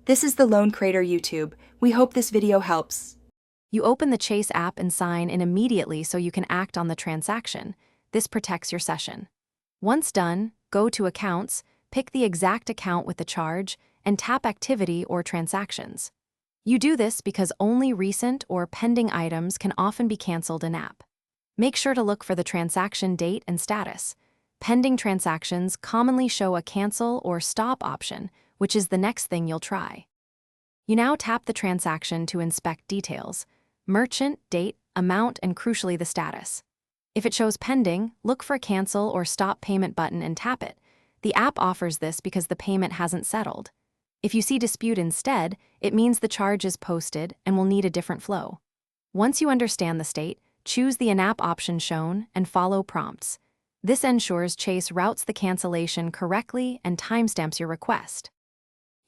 This is the Loan Creator YouTube. We hope this video helps. You open the Chase app and sign in immediately so you can act on the transaction. This protects your session. Once done, go to Accounts, pick the exact account with the charge, and tap Activity or Transactions. You do this because only recent or pending items can often be canceled in-app. Make sure to look for the transaction date and status. Pending transactions commonly show a cancel or stop option, which is the next thing you'll try. You now tap the transaction to inspect details: merchant, date, amount, and crucially the status. If it shows pending, look for Cancel or Stop Payment button and tap it. The app offers this because the payment hasn't settled. If you see Dispute instead, it means the charge is posted and will need a different flow. Once you understand the state, choose the in-app option shown and follow prompts. This ensures Chase routes the cancellation correctly and timestamps your request.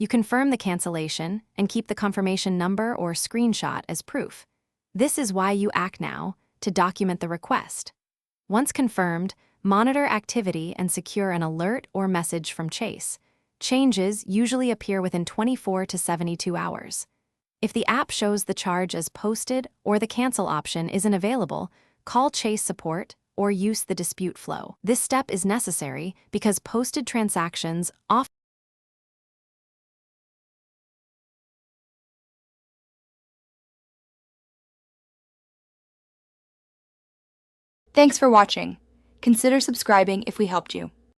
You confirm the cancellation and keep the confirmation number or screenshot as proof. This is why you act now, to document the request. Once confirmed, monitor activity and secure an alert or message from Chase. Changes usually appear within 24 to 72 hours. If the app shows the charge as posted or the cancel option isn't available, call Chase support or use the dispute flow. This step is necessary because posted transactions often Thanks for watching. Consider subscribing if we helped you.